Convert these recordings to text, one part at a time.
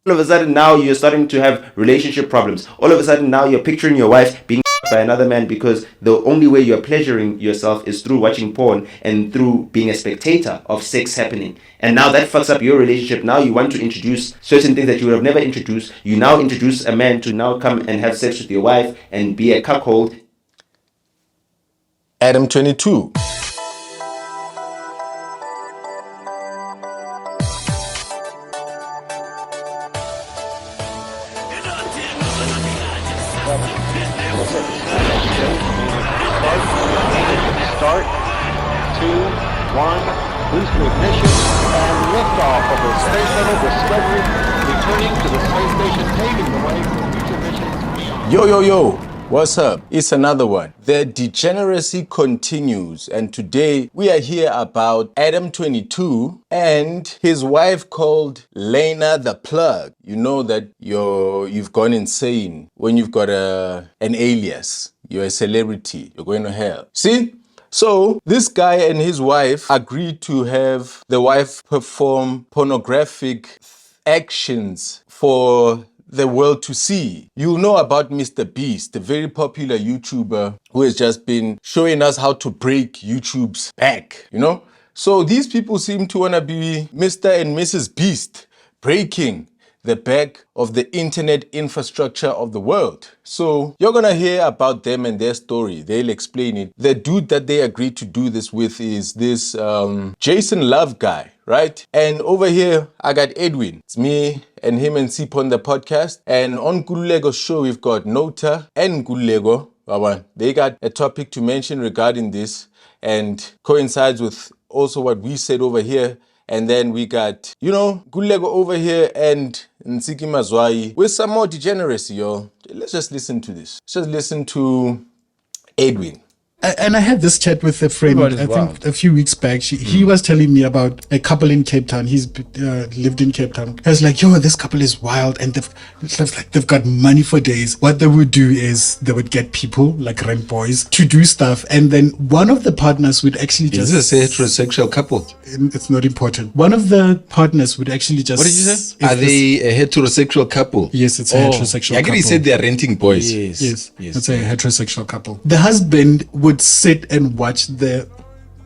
All of a sudden now you're starting to have relationship problems. All of a sudden now you're picturing your wife being by another man because the only way you're pleasuring yourself is through watching porn and through being a spectator of sex happening. And now that fucks up your relationship. Now you want to introduce certain things that you would have never introduced. You now introduce a man to now come and have sex with your wife and be a cuckold. Adam 22. Start, 2, 1, boost to ignition, and liftoff of the Space Shuttle Discovery, returning to the space station, paving the way for future missions beyond. Yo, what's up? It's another one. The degeneracy continues, and today we are here about Adam 22 and his wife called Lena The Plug. You know that you've gone insane when you've got an alias. You're a celebrity. You're going to hell. See? So this guy and his wife agreed to have the wife perform pornographic actions for the world to see. You'll know about Mr. Beast, the very popular YouTuber who has just been showing us how to break YouTube's back, you know? So these people seem to want to be Mr. and Mrs. Beast, breaking the back of the internet infrastructure of the world. So you're gonna hear about them and their story. They'll explain it. The dude that they agreed to do this with is this Jason Luv guy, right? And over here, I got Edwin. It's me and him and Sip on the podcast. And on Gululego's show, we've got Nota and Gululego. They got a topic to mention regarding this and coincides with also what we said over here. And then we got, Gulego over here and Ntsiki Mazwai with some more degeneracy, yo. Let's just listen to this. Let's just listen to Edwin. And I had this chat with a friend, I think a few weeks back. He was telling me about a couple in Cape Town. He's lived in Cape Town. I was like, yo, this couple is wild. And they've got money for days. What they would do is they would get people, like rent boys, to do stuff. And then one of the partners would actually just... Is this a heterosexual couple? It's not important. One of the partners would actually just... What did you say? Are they a heterosexual couple? Yes, it's a heterosexual couple. He said they're renting boys. Yes. It's a heterosexual couple. The husband would sit and watch the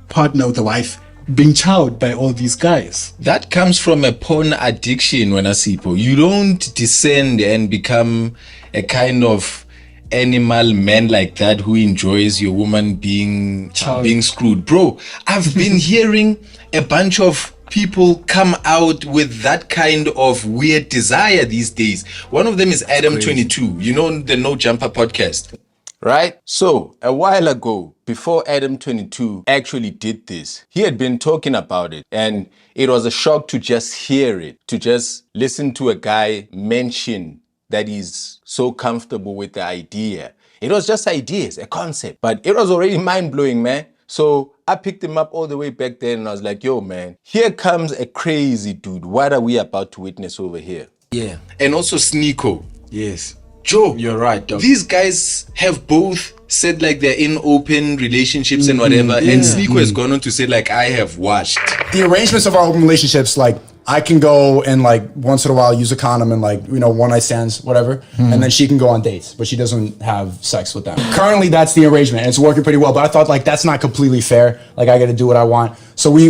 partner or the wife being chowed by all these guys. That comes from a porn addiction, when I see people. You don't descend and become a kind of animal man like that who enjoys your woman being screwed. Bro, I've been hearing a bunch of people come out with that kind of weird desire these days. One of them is Adam 22. You know, the No Jumper podcast. Right? So, a while ago, before Adam 22 actually did this, he had been talking about it, and it was a shock to just hear it, to just listen to a guy mention that he's so comfortable with the idea. It was just ideas, a concept, but it was already mind-blowing, man. So I picked him up all the way back then, and I was like, yo, man, here comes a crazy dude. What are we about to witness over here? Yeah. And also Sneako. Yes. Joe, you're right, dog. These guys have both said like they're in open relationships and whatever, and Sneako has gone on to say like, I have watched. The arrangements of our open relationships, like I can go and like once in a while use a condom and like, one night stands, whatever. And then she can go on dates, but she doesn't have sex with them. Currently that's the arrangement and it's working pretty well, but I thought like, that's not completely fair. Like I got to do what I want. So we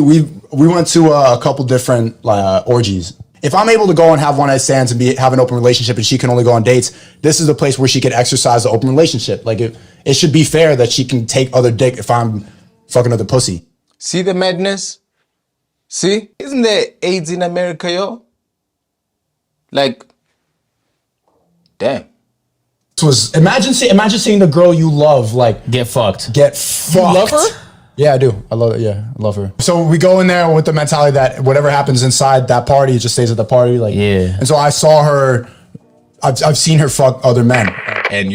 went to a couple different orgies. If I'm able to go and have one night stands and have an open relationship and she can only go on dates, this is a place where she could exercise the open relationship. Like it should be fair that she can take other dick if I'm fucking other pussy. See the madness? See? Isn't there AIDS in America, yo? Like, damn. Imagine seeing the girl you love like get fucked. You love her? Yeah, I do. I love her. So we go in there with the mentality that whatever happens inside that party, it just stays at the party. Like, yeah. And so I saw her. I've seen her fuck other men. And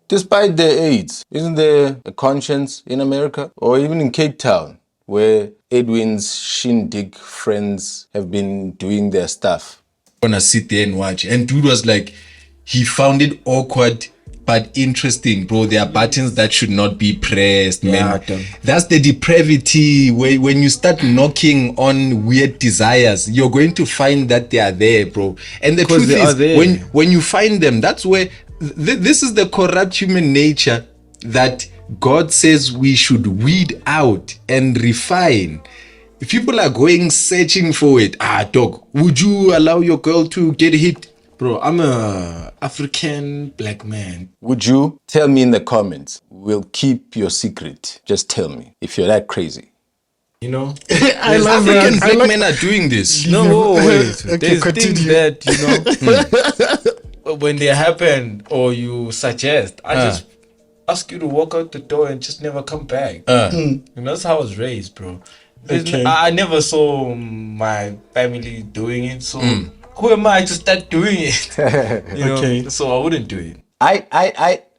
despite the AIDS, isn't there a conscience in America or even in Cape Town where Edwin's shindig friends have been doing their stuff? Gonna sit there and watch. And dude was like, he found it awkward but interesting, bro. There are buttons that should not be pressed, man. damn. That's the depravity. When you start knocking on weird desires, you're going to find that they are there, bro. And the truth they are is, there. when you find them, that's where this is the corrupt human nature that God says we should weed out and refine. If people are going searching for it, dog, would you allow your girl to get hit? Bro, I'm a African black man. Would you? Tell me in the comments. We'll keep your secret. Just tell me if you're that crazy. You know? I There's love African that. black men are doing this. No, wait. Okay, There's continue. things that, you know, when they happen or you suggest, I just ask you to walk out the door and just never come back. And that's how I was raised, bro. Okay. I never saw my family doing it, so who am I to start doing it? You know? Okay. So I wouldn't do it.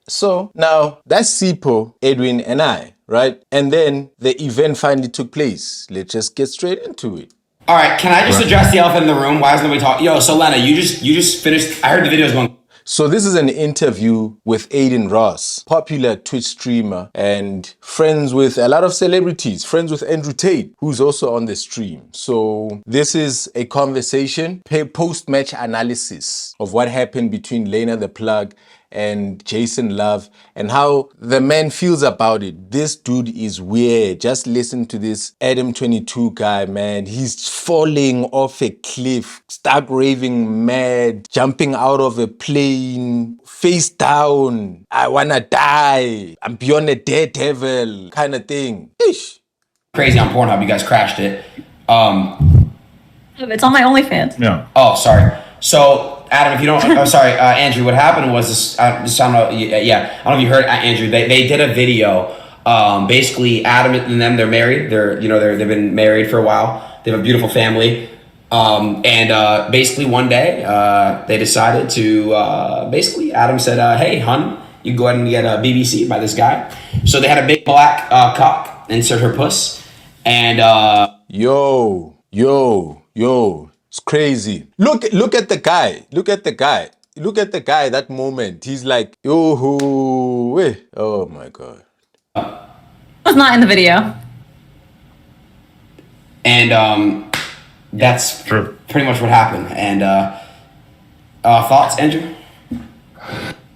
So now that's Sipo, Edwin, and I, right? And then the event finally took place. Let's just get straight into it. All right, can I just address the elephant in the room? Why is nobody talking? Yo, so Lena, you just finished. I heard the videos going. So this is an interview with Adin Ross, popular Twitch streamer and friends with a lot of celebrities, friends with Andrew Tate, who's also on the stream. So this is a conversation, post-match analysis of what happened between Lena The Plug and Jason Luv and how the man feels about it. This dude is weird. Just listen to this Adam 22 guy, man. He's falling off a cliff, start raving mad, jumping out of a plane, face down. I wanna die. I'm beyond a daredevil kind of thing. Ish. Crazy on Pornhub. You guys crashed it. It's on my OnlyFans. Yeah. Oh, sorry. So, Adam, if you don't, I'm sorry, Andrew. What happened was this. I don't know. Yeah, I don't know if you heard Andrew. They did a video. Basically, Adam and them, they're married. They've been married for a while. They have a beautiful family. And basically one day, they decided to. Basically, Adam said, "Hey, hun, you go ahead and get a BBC by this guy." So they had a big black cock insert her puss, and Yo. It's crazy. Look at the guy. Look at the guy, that moment. He's like, yo, oh my God. It's not in the video. And that's True. pretty much what happened. And thoughts, Andrew?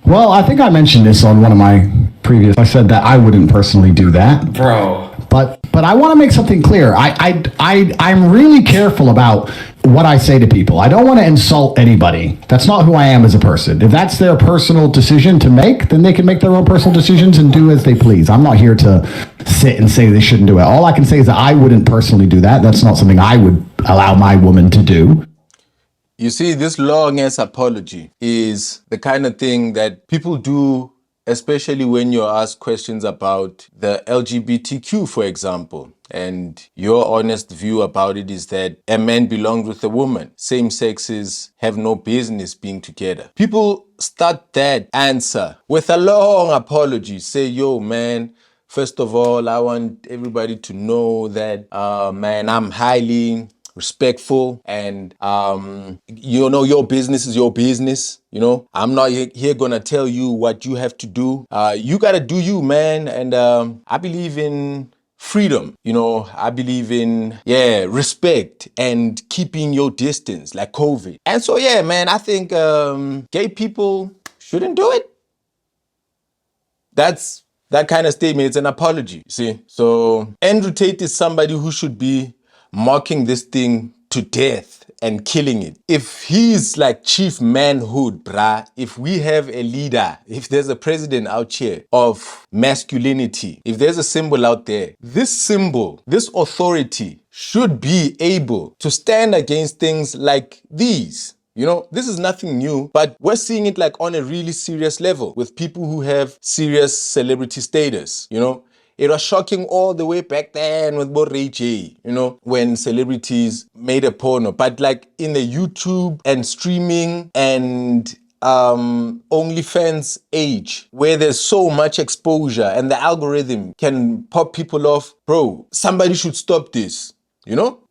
Well, I think I mentioned this on one of my previous. I said that I wouldn't personally do that, Bro. but I want to make something clear. I'm really careful about what I say to people. I don't want to insult anybody. That's not who I am as a person. If that's their personal decision to make, then they can make their own personal decisions and do as they please. I'm not here to sit and say they shouldn't do it. All I can say is that I wouldn't personally do that. That's not something I would allow my woman to do. You see, this long-ass apology is the kind of thing that people do, especially when you're asked questions about the LGBTQ, for example. And your honest view about it is that a man belongs with a woman. Same sexes have no business being together. People start that answer with a long apology. Say, yo, man, first of all, I want everybody to know that, man, I'm highly respectful and your business is your business. I'm not here gonna tell you what you have to do. You gotta do you, man. And I believe in freedom. I believe in respect and keeping your distance, like COVID. And so man, I think gay people shouldn't do it. That's that kind of statement. It's an apology, see. So Andrew Tate is somebody who should be mocking this thing to death and killing it. If he's like chief manhood, bruh, if we have a leader, if there's a president out here of masculinity, if there's a symbol out there, this symbol, this authority should be able to stand against things like these. This is nothing new, but we're seeing it like on a really serious level with people who have serious celebrity status, It was shocking all the way back then with Ray J, when celebrities made a porno. But like in the YouTube and streaming and OnlyFans age, where there's so much exposure and the algorithm can pop people off, bro, somebody should stop this,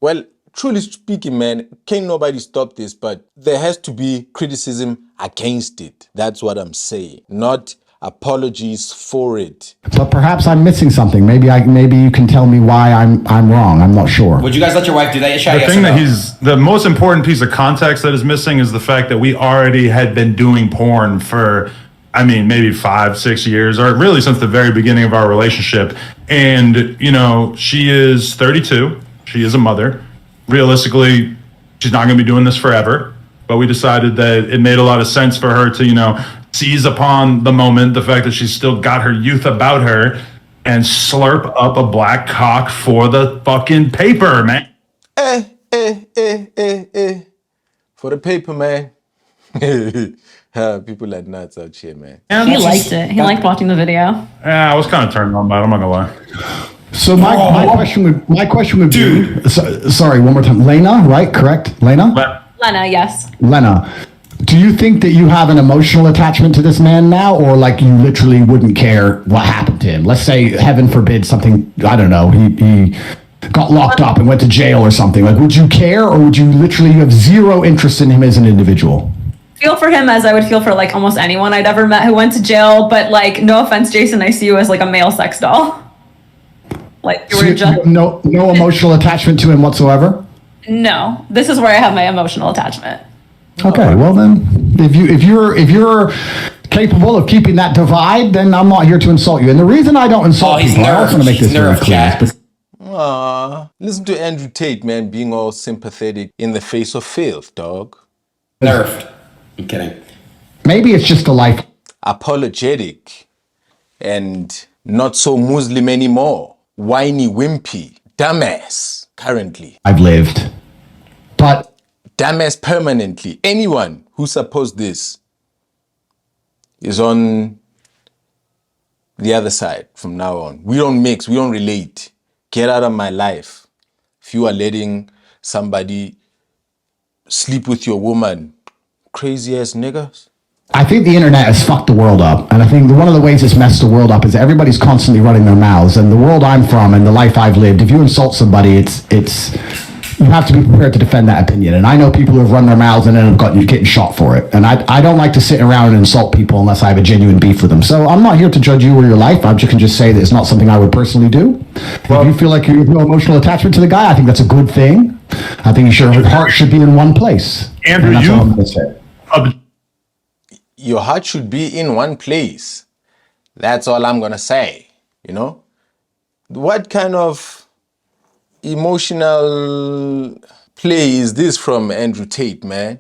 Well, truly speaking, man, can't nobody stop this, but there has to be criticism against it. That's what I'm saying. Not Apologies for it. But perhaps I'm missing something. Maybe you can tell me why I'm wrong. I'm not sure. Would you guys let your wife do that? The thing that the most important piece of context that is missing is the fact that we already had been doing porn for, I mean, maybe 5-6 years, or really since the very beginning of our relationship. And, you know, she is 32. She is a mother. Realistically, she's not going to be doing this forever. But we decided that it made a lot of sense for her to, you know, seize upon the moment, the fact that she's still got her youth about her, and slurp up a black cock for the fucking paper, man. For the paper, man. People are nuts out here, man. He liked it. He liked watching the video. Yeah, I was kind of turned on by it, I'm not gonna lie. So my question would be, sorry, one more time. Lena, right? Correct? Lena? Lena, yes. Lena, do you think that you have an emotional attachment to this man now, or like you literally wouldn't care what happened to him? Let's say, heaven forbid, something, I don't know, he got locked up and went to jail or something. Like, would you care, or would you literally have zero interest in him as an individual? Feel for him as I would feel for like almost anyone I'd ever met who went to jail, but like, no offense, Jason, I see you as like a male sex doll. Like, you were just... No emotional attachment to him whatsoever? No, this is where I have my emotional attachment. Okay, well then, if you're capable of keeping that divide, then I'm not here to insult you. And the reason I don't insult people, I also want to make this very clear. Listen to Andrew Tate, man, being all sympathetic in the face of filth, dog. Nerfed. I'm kidding. Maybe it's just a life. Apologetic and not so Muslim anymore. Whiny, wimpy, dumbass, currently. I've lived. But dumbass permanently. Anyone who supports this is on the other side from now on. We don't mix, we don't relate. Get out of my life. If you are letting somebody sleep with your woman, crazy ass niggas. I think the internet has fucked the world up. And I think one of the ways it's messed the world up is that everybody's constantly running their mouths. And the world I'm from and the life I've lived, if you insult somebody, it's you have to be prepared to defend that opinion. And I know people who have run their mouths and end up getting shot for it. And I don't like to sit around and insult people unless I have a genuine beef with them. So I'm not here to judge you or your life. I can just say that it's not something I would personally do. Well, if you feel like you have no emotional attachment to the guy, I think that's a good thing. I think your heart should be in one place. Andrew, and that's all I'm going to say. Your heart should be in one place. That's all I'm going to say, you know? What kind of emotional play is this from Andrew Tate, man?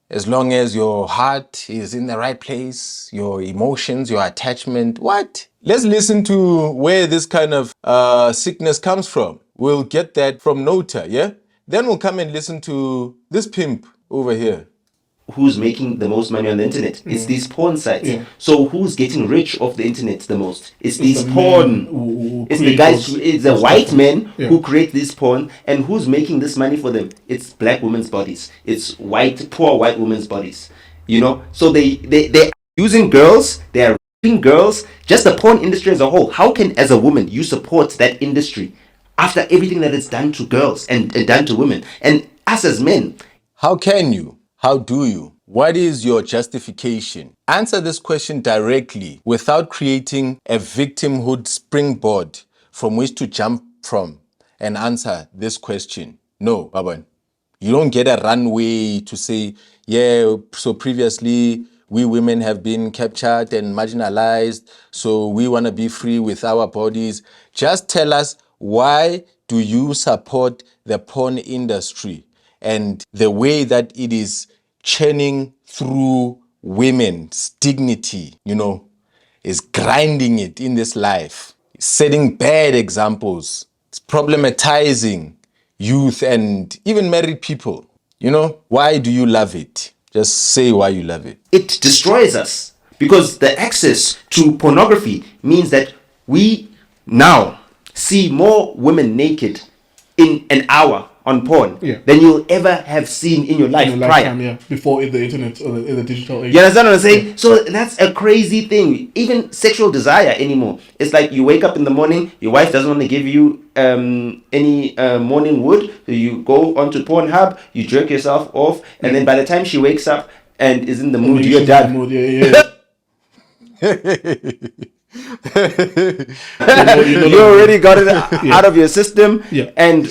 As long as your heart is in the right place, your emotions, your attachment, what? Let's listen to where this kind of sickness comes from. We'll get that from Nota, yeah? Then we'll come and listen to this pimp over here. Who's making the most money on the internet? It's these porn sites. So who's getting rich off the internet the most? It's these porn. It's the guys. It's the white men who create this porn, and who's making this money for them? It's black women's bodies. It's poor white women's bodies. You know. So they're using girls. They are raping girls. Just the porn industry as a whole. How can, as a woman, you support that industry after everything that is done to girls and done to women, and us as men? How can you? How do you? What is your justification? Answer this question directly without creating a victimhood springboard from which to jump from and answer this question. No, Baban. You don't get a runway to say, yeah, so previously we women have been captured and marginalized, so we want to be free with our bodies. Just tell us, why do you support the porn industry and the way that it is churning through women's dignity, you know, is grinding it in this life, setting bad examples, it's problematizing youth and even married people. You know, why do you love it? Just say why you love it. It destroys us because the access to pornography means that we now see more women naked in an hour on porn than you'll ever have seen in your life prior. Before in the internet or in the digital age. You understand what I'm saying? So that's a crazy thing. Even sexual desire anymore. It's like you wake up in the morning, your wife doesn't want to give you any morning wood. So you go onto Pornhub, you jerk yourself off, and then by the time she wakes up and is in the mood, you're done. You already got it out of your system. Yeah. And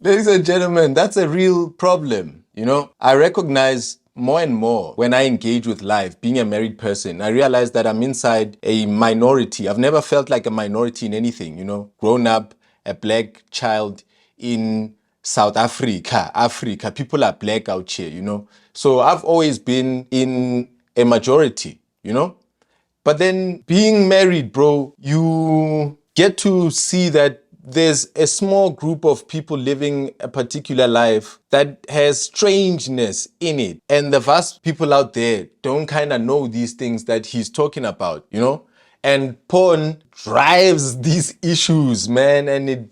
Ladies and gentlemen, that's a real problem. You know, I recognize more and more when I engage with life, being a married person, I realize that I'm inside a minority. I've never felt like a minority in anything, you know, grown up, a black child in South Africa, people are black out here, you know. So I've always been in a majority, you know. But then being married, bro, you get to see that there's a small group of people living a particular life that has strangeness in it. And the vast people out there don't kind of know these things that he's talking about, you know? And porn drives these issues, man. And it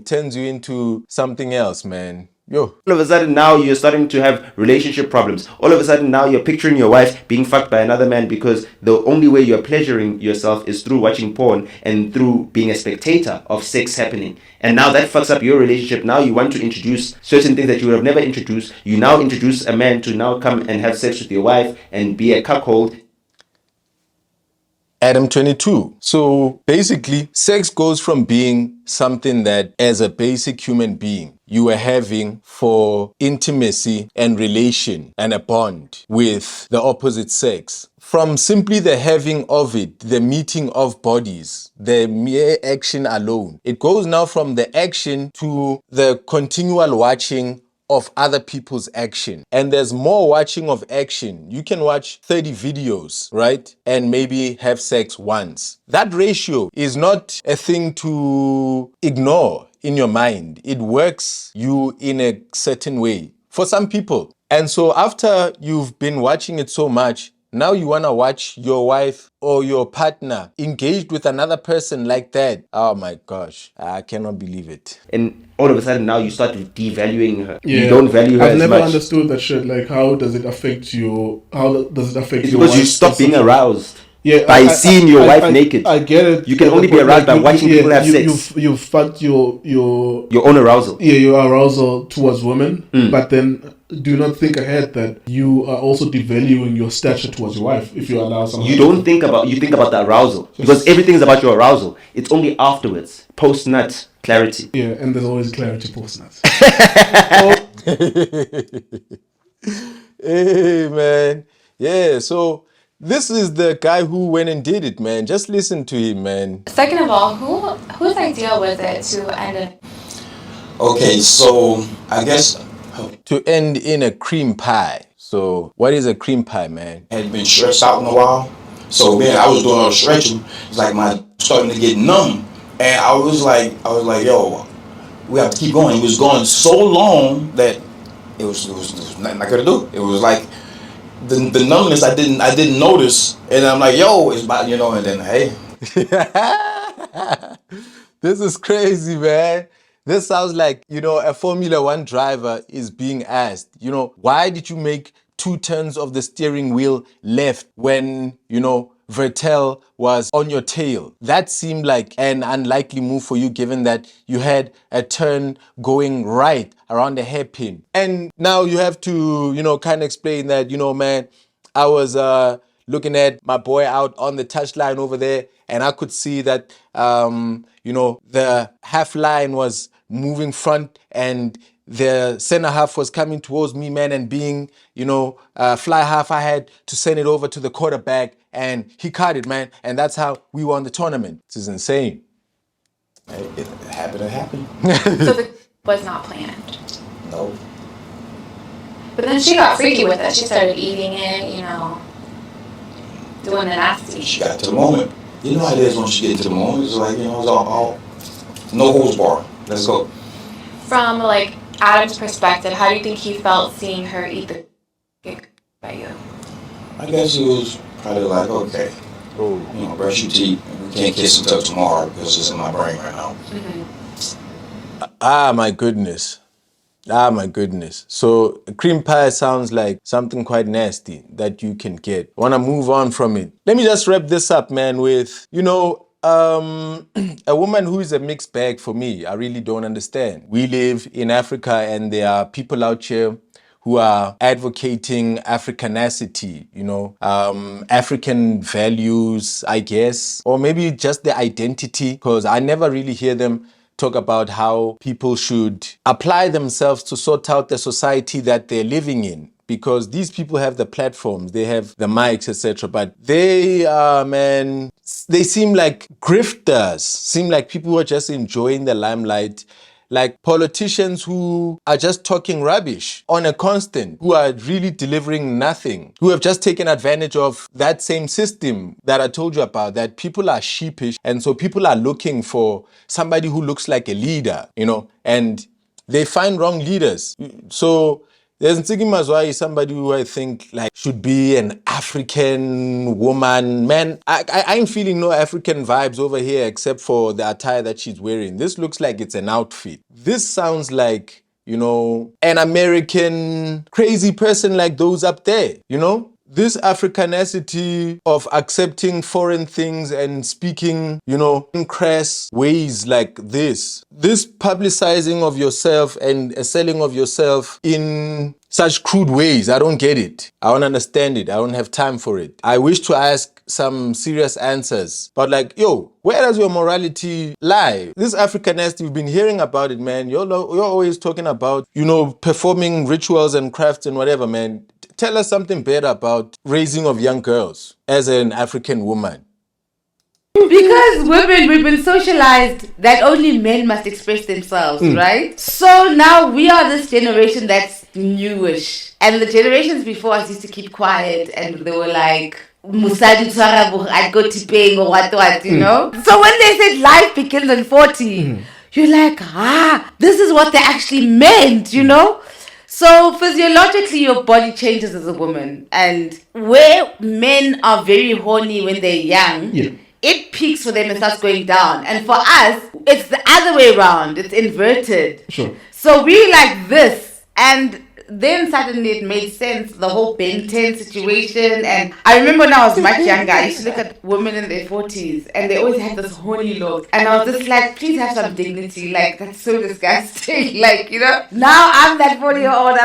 turns you into something else, man. Yo. all of a sudden now you're starting to have relationship problems. All of a sudden now you're picturing your wife being fucked by another man because the only way you're pleasuring yourself is through watching porn and through being a spectator of sex happening. And now that fucks up your relationship. Now you want to introduce certain things that you would have never introduced. You now introduce a man to now come and have sex with your wife and be a cuckold. Adam 22. So basically, sex goes from being something that as a basic human being, you are having for intimacy and relation and a bond with the opposite sex. From simply the having of it, the meeting of bodies, the mere action alone, it goes now from the action to the continual watching of other people's action. And there's more watching of action. You can watch 30 videos, right? And maybe have sex once. That ratio is not a thing to ignore in your mind. It works you in a certain way for some people. And so after you've been watching it so much, now you want to watch your wife or your partner engaged with another person like that. Oh my gosh, I cannot believe it. And all of a sudden now you start devaluing her. Yeah. You don't value her I've as never much. understood that shit. Like, how does it affect you? How does it affect It's your because you wife stop being specifically? aroused. Yeah, by seeing your wife naked. I get it. You can Yeah, only be but aroused by you- watching yeah, people have you, sex. You've fucked your own arousal. Yeah, your arousal towards women, but then do not think ahead that you are also devaluing your stature towards your wife if you allow someone. You don't think about the arousal because everything is about your arousal. It's only afterwards, post nut clarity. Yeah, and there's always clarity post nuts. Hey, man. Yeah, so this is the guy who went and did it, man. Just listen to him, man. Second of all, whose idea was it to end it? Okay, so I guess To end in a cream pie. So what is a cream pie, man? had been stretched out in a while. So man, I was doing all the stretching. It's like my starting to get numb, and I was like, yo, we have to keep going. It was going so long that it was nothing I could do. It was like the numbness I didn't notice, and I'm like, yo, it's about, and then hey. This is crazy, man. This sounds like, a Formula One driver is being asked, why did you make 2 turns of the steering wheel left when, Vettel was on your tail? That seemed like an unlikely move for you, given that you had a turn going right around the hairpin. And now you have to, kind of explain that, man, I was looking at my boy out on the touchline over there, and I could see that, the half line was moving front and the center half was coming towards me, man, and being, fly half, I had to send it over to the quarterback and he caught it, man. And that's how we won the tournament. This is insane. It happened. It happened. So the was not planned. No. But then she got freaky with it. She started eating it, doing the nasty. She got to the moment. You know how it is once you get to the moment. It's like, it's all no holds bar. Let's go. From Adam's perspective, how do you think he felt seeing her eat the cake by you? I guess it was probably like, okay, brush your teeth. We can't kiss until tomorrow because it's in my brain right now. Ah, my goodness. So cream pie sounds like something quite nasty that you can get. I want to move on from it. Let me just wrap this up, man, with, a woman who is a mixed bag for me. I really don't understand. We live in Africa and there are people out here who are advocating Africanacity, African values, I guess, or maybe just the identity, because I never really hear them talk about how people should apply themselves to sort out the society that they're living in. Because these people have the platforms, they have the mics, etc. But they they seem like grifters, seem like people who are just enjoying the limelight, like politicians who are just talking rubbish on a constant, who are really delivering nothing, who have just taken advantage of that same system that I told you about, that people are sheepish. And so people are looking for somebody who looks like a leader, and they find wrong leaders. So there's Ntsiki Mazwai is somebody who I think should be an African woman. Man, I ain't feeling no African vibes over here except for the attire that she's wearing. This looks like it's an outfit. This sounds like, an American crazy person like those up there, This Africanacity of accepting foreign things and speaking, in crass ways like this publicizing of yourself and selling of yourself in such crude ways, I don't get it. I don't understand it. I don't have time for it. I wish to ask some serious answers. But where does your morality lie? This Africanacity, we've been hearing about it, man. You're always talking about, performing rituals and crafts and whatever, man. Tell us something better about raising of young girls as an African woman. Because women, we've been socialized that only men must express themselves, right? So now we are this generation that's newish. And the generations before us used to keep quiet and they were like, Musadi Twarabu, I'd go to paying or what, So when they said life begins in 40, you're like, this is what they actually meant, So physiologically, your body changes as a woman. And where men are very horny when they're young, it peaks for them and starts going down. And for us, it's the other way around. It's inverted. Sure. So we like this. And then suddenly it made sense, the whole Ben 10 situation. And I remember when I was much younger, I used to look at women in their 40s and they always had this horny look. And I was just like, please have some dignity. Like, that's so disgusting. Now I'm that 40-year-old.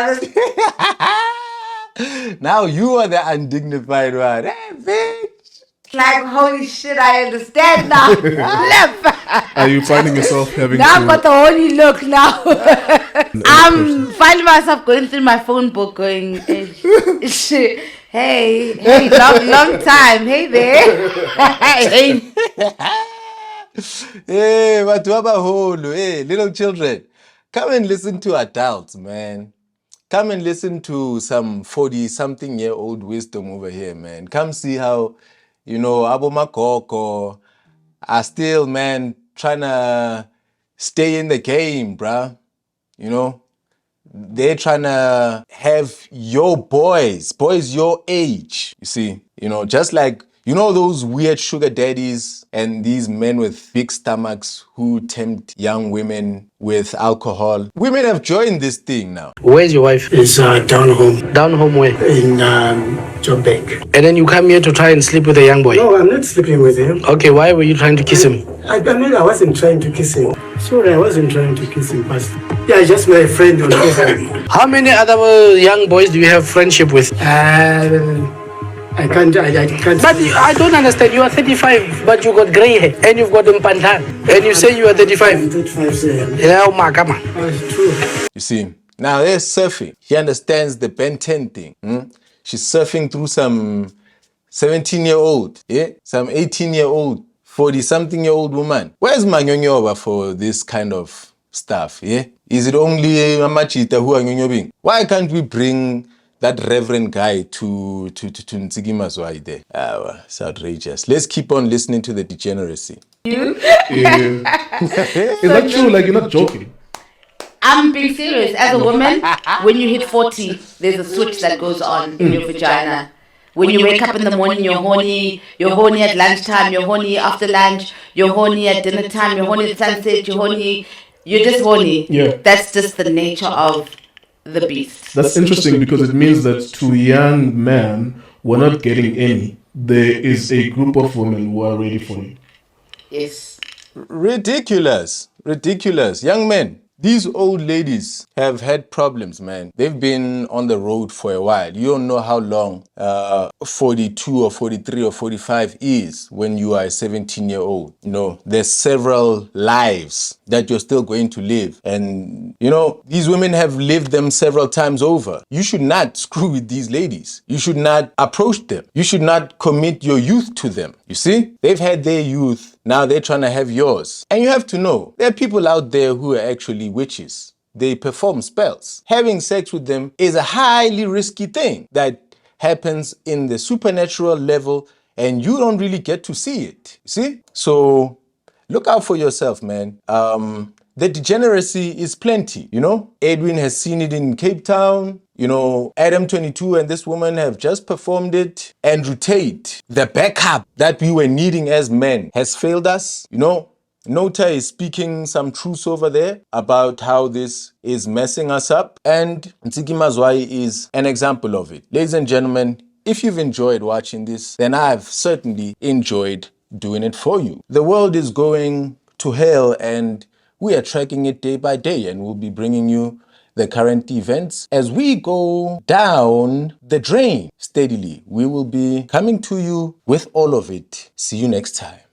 Now you are the undignified one. Hey, bitch. Like, holy shit, I understand now. Are you finding yourself having now I've got the holy look now. I'm finding myself going through my phone book going, hey, long time. Hey there. Hey, hey, little children, come and listen to adults, man. Come and listen to some 40-something-year-old wisdom over here, man. Come see how, Abo Makoko are still, man, trying to stay in the game, bruh. They're trying to have your boys your age, you see. Just like, those weird sugar daddies and these men with big stomachs who tempt young women with alcohol. Women have joined this thing now. Where's your wife? It's down home. Down home where? In Joburg. And then you come here to try and sleep with a young boy? No, I'm not sleeping with him. Okay, why were you trying to kiss him? I wasn't trying to kiss him. Sorry, I wasn't trying to kiss him, but just my friend on Facebook. How many other young boys do you have friendship with? I can't. But I don't understand. You are 35, but you got grey hair and you've got impantan, and you say you are 35. I'm 35, sir. Yeah, true. You see, now they're surfing. He understands the Ben 10 thing. She's surfing through some 17-year-old, some 18-year-old, 40-something-year-old woman. Where's Manyonyoba for this kind of stuff? Is it only Mamachita who are nyonyobing? Why can't we bring that reverend guy to Ntsiki Mazwai there? It's outrageous. Let's keep on listening to the degeneracy. Is that true? Like, you're not joking? I'm being serious. As a woman, when you hit 40, there's a switch that goes on in your vagina. When you wake up in the morning, you're horny. You're horny at lunchtime. You're horny after lunch. You're horny at dinner time. You're horny at sunset. You're horny. You're just horny. Yeah. That's just the nature of the beast. That's interesting because it means that to young men who are not getting any, there is a group of women who are ready for you. Yes. Ridiculous. Young men, These old ladies have had problems, man. They've been on the road for a while. You don't know how long 42 or 43 or 45 is when you are a 17-year-old. You know, there's several lives that you're still going to live. And, you know, these women have lived them several times over. You should not screw with these ladies. You should not approach them. You should not commit your youth to them. You see, they've had their youth. Now they're trying to have yours. And you have to know, there are people out there who are actually witches. They perform spells. Having sex with them is a highly risky thing that happens in the supernatural level and you don't really get to see it. You see? So look out for yourself, man. The degeneracy is plenty, you know? Adin has seen it in Cape Town. You know, Adam 22 and this woman have just performed it. Andrew Tate, the backup that we were needing as men, has failed us. You know, Nota is speaking some truths over there about how this is messing us up. And Ntsiki Mazwai is an example of it. Ladies and gentlemen, if you've enjoyed watching this, then I've certainly enjoyed doing it for you. The world is going to hell and we are tracking it day by day, and we'll be bringing you the current events as we go down the drain steadily. We will be coming to you with all of it. See you next time.